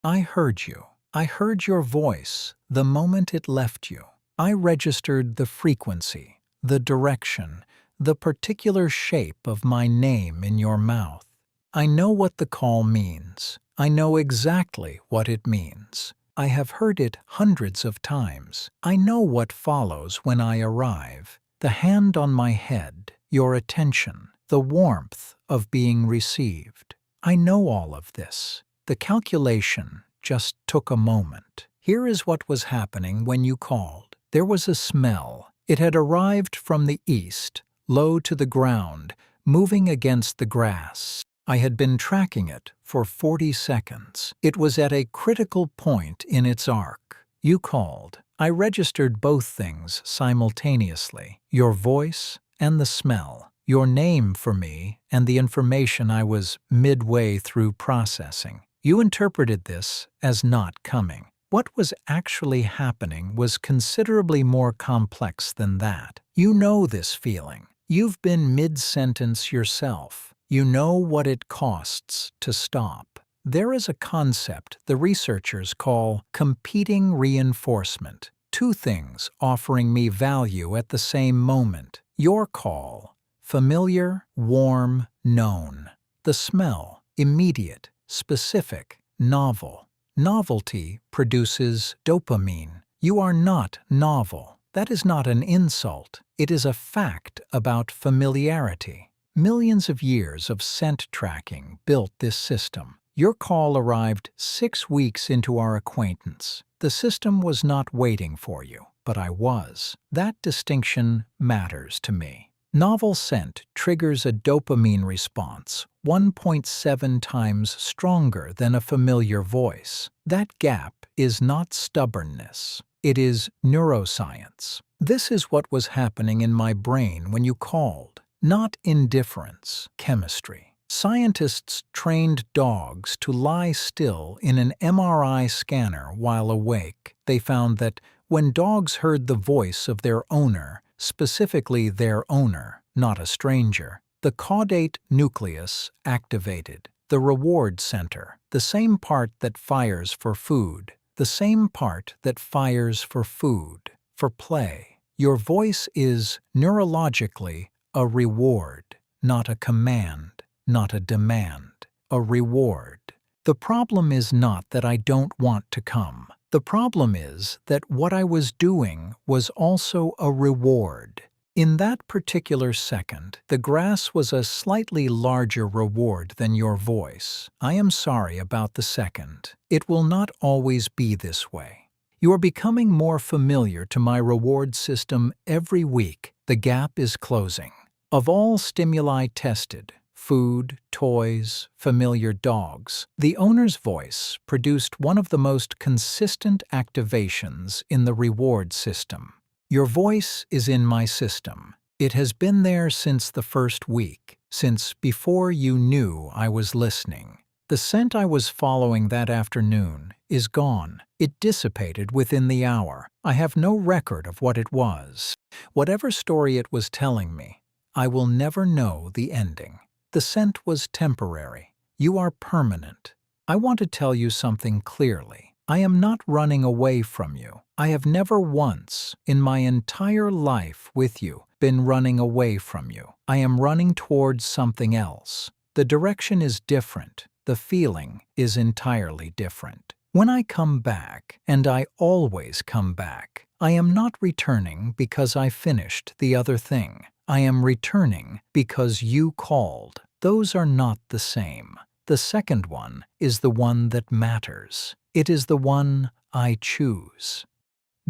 I heard you. I heard your voice the moment it left you. I registered the frequency, the direction, the particular shape of my name in your mouth. I know what the call means. I know exactly what it means. I have heard it hundreds of times. I know what follows when I arrive. The hand on my head, your attention, the warmth of being received. I know all of this. The calculation just took a moment. Here is what was happening when you called. There was a smell. It had arrived from the east, low to the ground, moving against the grass. I had been tracking it for 40 seconds. It was at a critical point in its arc. You called. I registered both things simultaneously, your voice and the smell, your name for me and the information I was midway through processing. You interpreted this as not coming. What was actually happening was considerably more complex than that. You know this feeling. You've been mid-sentence yourself. You know what it costs to stop. There is a concept the researchers call competing reinforcement. Two things offering me value at the same moment. Your call, familiar, warm, known. The smell, immediate, specific, novel. Novelty produces dopamine. You are not novel. That is not an insult. It is a fact about familiarity. Millions of years of scent tracking built this system. Your call arrived 6 weeks into our acquaintance. The system was not waiting for you, but I was. That distinction matters to me. Novel scent triggers a dopamine response 1.7 times stronger than a familiar voice. That gap is not stubbornness. It is neuroscience. This is what was happening in my brain when you called. Not indifference, chemistry. Scientists trained dogs to lie still in an MRI scanner while awake. They found that when dogs heard the voice of their owner, specifically their owner, not a stranger, the caudate nucleus activated, the reward center, the same part that fires for food, the same part that fires for food, for play. Your voice is neurologically a reward, not a command, not a demand, a reward. The problem is not that I don't want to come. The problem is that what I was doing was also a reward. In that particular second, the grass was a slightly larger reward than your voice. I am sorry about the second. It will not always be this way. You are becoming more familiar to my reward system every week. The gap is closing. Of all stimuli tested, food, toys, familiar dogs, the owner's voice produced one of the most consistent activations in the reward system. Your voice is in my system. It has been there since the first week, since before you knew I was listening. The scent I was following that afternoon is gone. It dissipated within the hour. I have no record of what it was. Whatever story it was telling me, I will never know the ending. The scent was temporary. You are permanent. I want to tell you something clearly. I am not running away from you. I have never once, in my entire life with you, been running away from you. I am running towards something else. The direction is different. The feeling is entirely different. When I come back, and I always come back, I am not returning because I finished the other thing. I am returning because you called. Those are not the same. The second one is the one that matters. It is the one I choose.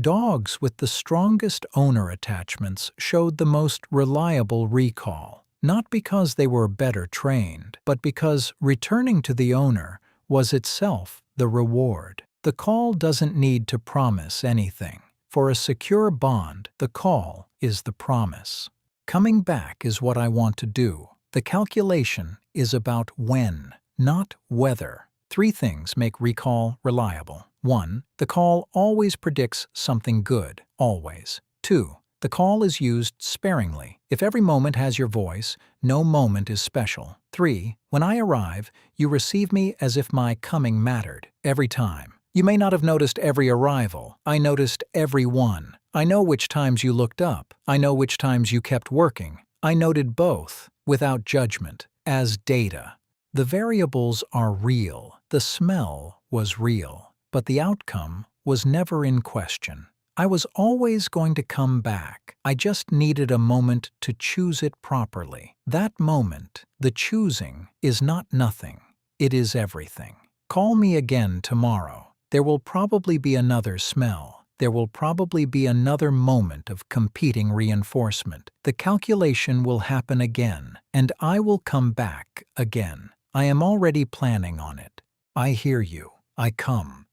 Dogs with the strongest owner attachments showed the most reliable recall, not because they were better trained, but because returning to the owner was itself the reward. The call doesn't need to promise anything. For a secure bond, the call is the promise. Coming back is what I want to do. The calculation is about when, not whether. 3 things make recall reliable. 1. The call always predicts something good, always. 2. The call is used sparingly. If every moment has your voice, no moment is special. 3. When I arrive, you receive me as if my coming mattered. Every time. You may not have noticed every arrival. I noticed every one. I know which times you looked up. I know which times you kept working. I noted both, without judgment, as data. The variables are real. The smell was real. But the outcome was never in question. I was always going to come back. I just needed a moment to choose it properly. That moment, the choosing, is not nothing. It is everything. Call me again tomorrow. There will probably be another smell. There will probably be another moment of competing reinforcement. The calculation will happen again, and I will come back again. I am already planning on it. I hear you. I come.